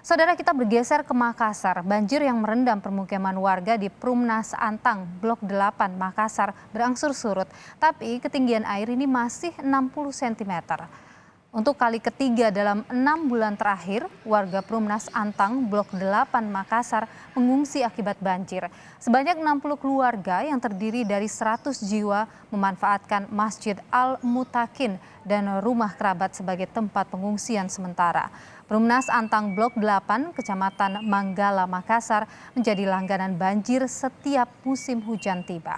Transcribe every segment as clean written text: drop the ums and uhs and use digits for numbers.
Saudara, kita bergeser ke Makassar. Banjir yang merendam permukiman warga di Perumnas Antang, Blok 8, Makassar berangsur surut. Tapi ketinggian air ini masih 60 cm. Untuk kali ketiga dalam 6 bulan terakhir, warga Perumnas Antang, Blok 8, Makassar mengungsi akibat banjir. Sebanyak 60 keluarga yang terdiri dari 100 jiwa memanfaatkan Masjid Al-Mutakin dan rumah kerabat sebagai tempat pengungsian sementara. Perumnas Antang Blok 8, Kecamatan Manggala, Makassar menjadi langganan banjir setiap musim hujan tiba.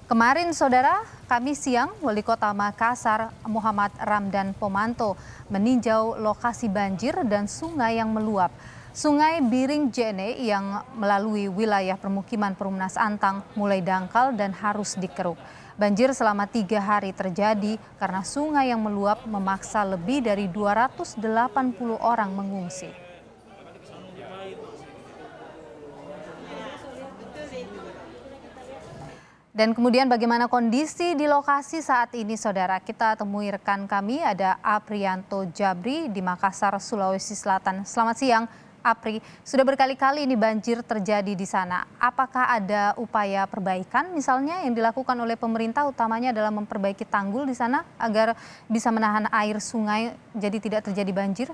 Kemarin, Saudara, Kamis siang, Wali Kota Makassar Muhammad Ramdan Pomanto meninjau lokasi banjir dan sungai yang meluap. Sungai Biring Jene yang melalui wilayah permukiman Perumnas Antang mulai dangkal dan harus dikeruk. Banjir selama 3 hari terjadi karena sungai yang meluap memaksa lebih dari 280 orang mengungsi. Dan kemudian bagaimana kondisi di lokasi saat ini, Saudara? Kita temui rekan kami, ada Aprianto Jabri di Makassar, Sulawesi Selatan. Selamat siang, Apri. Sudah berkali-kali ini banjir terjadi di sana. Apakah ada upaya perbaikan misalnya yang dilakukan oleh pemerintah, utamanya adalah memperbaiki tanggul di sana agar bisa menahan air sungai jadi tidak terjadi banjir?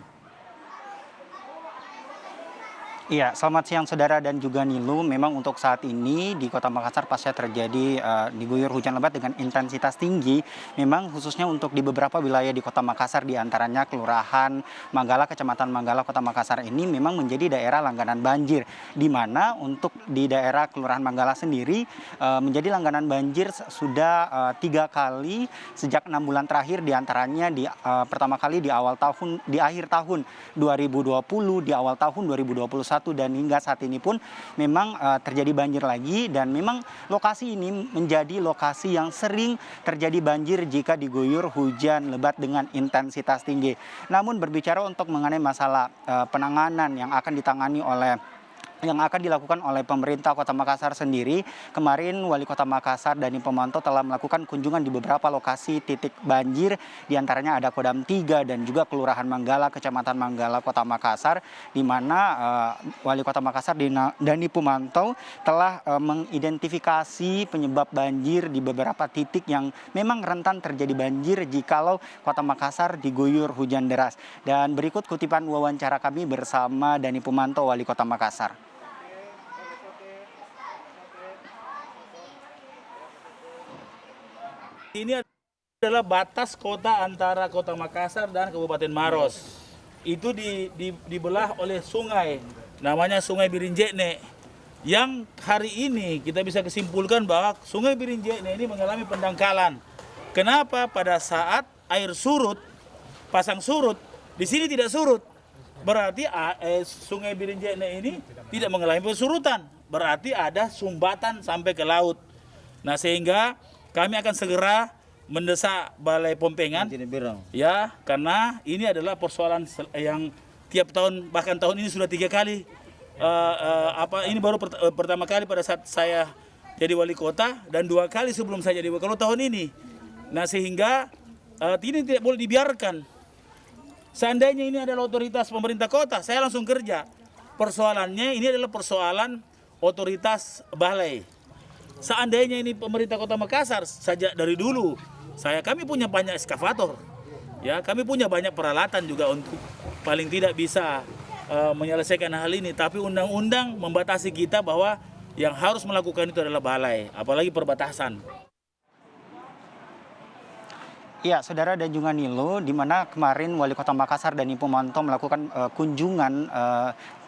Iya, selamat siang Saudara dan juga Nilu. Memang untuk saat ini di Kota Makassar pasca terjadi diguyur hujan lebat dengan intensitas tinggi, memang khususnya untuk di beberapa wilayah di Kota Makassar, di antaranya Kelurahan Manggala, Kecamatan Manggala, Kota Makassar ini memang menjadi daerah langganan banjir, di mana untuk di daerah Kelurahan Manggala sendiri menjadi langganan banjir sudah 3 kali sejak 6 bulan terakhir, di antaranya pertama kali di akhir tahun 2020, di awal tahun 2021. Dan hingga saat ini pun memang terjadi banjir lagi, dan memang lokasi ini menjadi lokasi yang sering terjadi banjir jika diguyur hujan lebat dengan intensitas tinggi. Namun berbicara untuk mengenai masalah penanganan yang akan dilakukan oleh pemerintah Kota Makassar sendiri, kemarin Wali Kota Makassar Dani Pomanto telah melakukan kunjungan di beberapa lokasi titik banjir, diantaranya ada Kodam 3 dan juga Kelurahan Manggala, Kecamatan Manggala, Kota Makassar, di mana Wali Kota Makassar Dani Pomanto telah mengidentifikasi penyebab banjir di beberapa titik yang memang rentan terjadi banjir jikalau Kota Makassar diguyur hujan deras. Dan berikut kutipan wawancara kami bersama Dani Pomanto, Wali Kota Makassar. Ini adalah batas kota antara Kota Makassar dan Kabupaten Maros. Itu dibelah oleh sungai, namanya Sungai Birinjene. Yang hari ini kita bisa kesimpulkan bahwa Sungai Birinjene ini mengalami pendangkalan. Kenapa? Pada saat air surut, pasang surut, di sini tidak surut. Berarti Sungai Birinjene ini tidak mengalami pesurutan. Berarti ada sumbatan sampai ke laut. Nah, sehingga kami akan segera mendesak Balai Pompengan, ya, karena ini adalah persoalan yang tiap tahun, bahkan tahun ini sudah 3 kali. Ini baru pertama kali pada saat saya jadi wali kota, dan 2 kali sebelum saya jadi wali kota tahun ini. Nah, sehingga ini tidak boleh dibiarkan. Seandainya ini adalah otoritas pemerintah kota, saya langsung kerja. Persoalannya ini adalah persoalan otoritas balai. Seandainya ini pemerintah Kota Makassar, sejak dari dulu kami punya banyak eskavator, ya, kami punya banyak peralatan juga untuk paling tidak bisa menyelesaikan hal ini. Tapi undang-undang membatasi kita bahwa yang harus melakukan itu adalah balai, apalagi perbatasan. Ya, Saudara dan juga Nilo, di mana kemarin Wali Kota Makassar Dani Pomanto melakukan kunjungan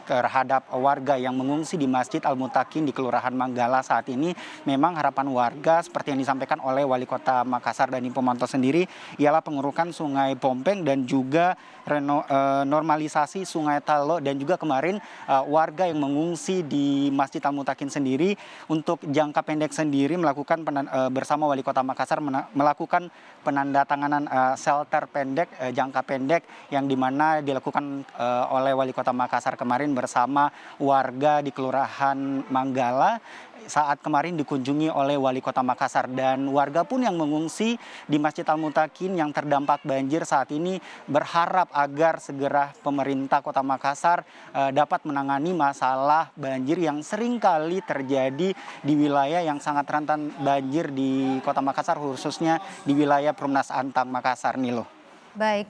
terhadap warga yang mengungsi di Masjid Al-Mutakin di Kelurahan Manggala. Saat ini memang harapan warga seperti yang disampaikan oleh Wali Kota Makassar Dani Pomanto sendiri ialah pengurukan Sungai Pompeng dan juga normalisasi Sungai Talo, dan juga kemarin warga yang mengungsi di Masjid Al-Mutakin sendiri untuk jangka pendek sendiri melakukan bersama Wali Kota Makassar melakukan penandatanganan shelter pendek jangka pendek yang dimana dilakukan oleh Wali Kota Makassar kemarin bersama warga di Kelurahan Manggala saat kemarin dikunjungi oleh Wali Kota Makassar, dan warga pun yang mengungsi di Masjid Al-Mutakin yang terdampak banjir saat ini berharap agar segera pemerintah Kota Makassar dapat menangani masalah banjir yang sering kali terjadi di wilayah yang sangat rentan banjir di Kota Makassar, khususnya di wilayah Perumnas Antang Makassar, Nilo. Baik,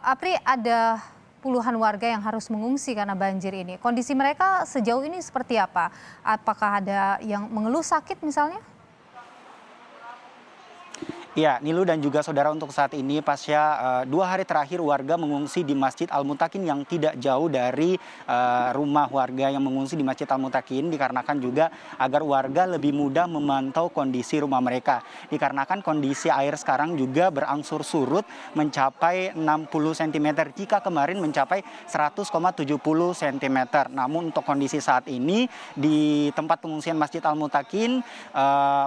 Apri, ada puluhan warga yang harus mengungsi karena banjir ini. Kondisi mereka sejauh ini seperti apa? Apakah ada yang mengeluh sakit misalnya? Ya, Nilu dan juga saudara, untuk saat ini pasca 2 hari terakhir warga mengungsi di Masjid Al-Mutakin yang tidak jauh dari rumah warga yang mengungsi di Masjid Al-Mutakin, dikarenakan juga agar warga lebih mudah memantau kondisi rumah mereka. Dikarenakan kondisi air sekarang juga berangsur surut mencapai 60 cm jika kemarin mencapai 100,70 cm. Namun untuk kondisi saat ini di tempat pengungsian Masjid Al-Mutakin,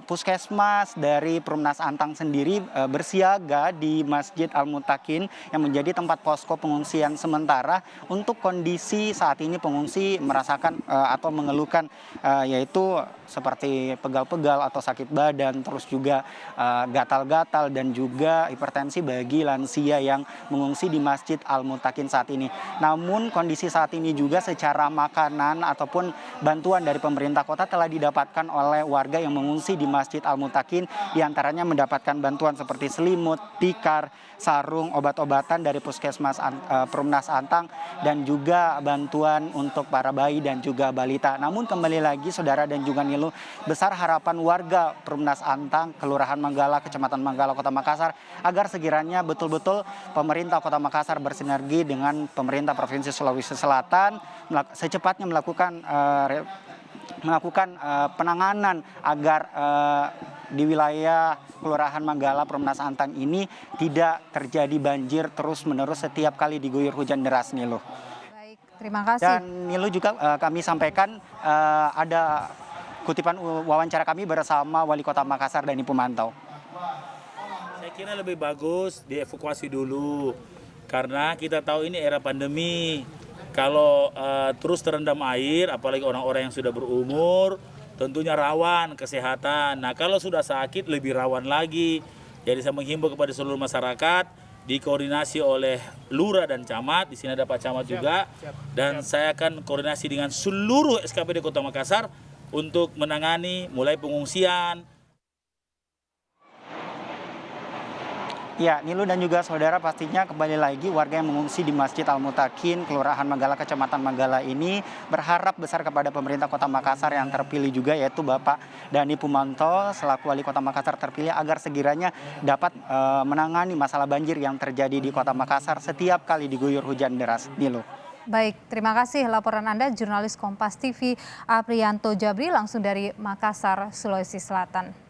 puskesmas dari Perumnas Antang sendiri bersiaga di Masjid Al-Mutakin yang menjadi tempat posko pengungsian sementara. Untuk kondisi saat ini pengungsi merasakan atau mengeluhkan yaitu seperti pegal-pegal atau sakit badan, terus juga gatal-gatal dan juga hipertensi bagi lansia yang mengungsi di Masjid Al-Mutakin saat ini. Namun kondisi saat ini juga secara makanan ataupun bantuan dari pemerintah kota telah didapatkan oleh warga yang mengungsi di Masjid Al-Mutakin, diantaranya mendapatkan bantuan seperti selimut, tikar, sarung, obat-obatan dari puskesmas Perumnas Antang, dan juga bantuan untuk para bayi dan juga balita. Namun kembali lagi saudara dan juga Nilu, besar harapan warga Perumnas Antang, Kelurahan Manggala, Kecamatan Manggala, Kota Makassar, agar sekiranya betul-betul pemerintah Kota Makassar bersinergi dengan pemerintah Provinsi Sulawesi Selatan secepatnya melakukan penanganan agar di wilayah Kelurahan Manggala, Perumnas Antang ini tidak terjadi banjir terus-menerus setiap kali diguyur hujan deras, Nilu. Baik, terima kasih. Dan Nilu juga kami sampaikan ada kutipan wawancara kami bersama Wali Kota Makassar Dani Pumantau. Saya kira lebih bagus dievakuasi dulu, karena kita tahu ini era pandemi. Kalau terus terendam air, apalagi orang-orang yang sudah berumur, tentunya rawan kesehatan. Nah, kalau sudah sakit lebih rawan lagi. Jadi saya menghimbau kepada seluruh masyarakat, dikoordinasi oleh lurah dan camat. Di sini ada Pak Camat juga. Dan saya akan koordinasi dengan seluruh SKPD Kota Makassar untuk menangani mulai pengungsian. Ya, Nilu dan juga saudara, pastinya kembali lagi warga yang mengungsi di Masjid Al-Mutakin, Kelurahan Manggala, Kecamatan Manggala ini berharap besar kepada pemerintah Kota Makassar yang terpilih juga, yaitu Bapak Dani Pumantau selaku Wali Kota Makassar terpilih, agar segiranya dapat menangani masalah banjir yang terjadi di Kota Makassar setiap kali diguyur hujan deras. Nilu. Baik, terima kasih laporan Anda, jurnalis Kompas TV Aprianto Jabri langsung dari Makassar, Sulawesi Selatan.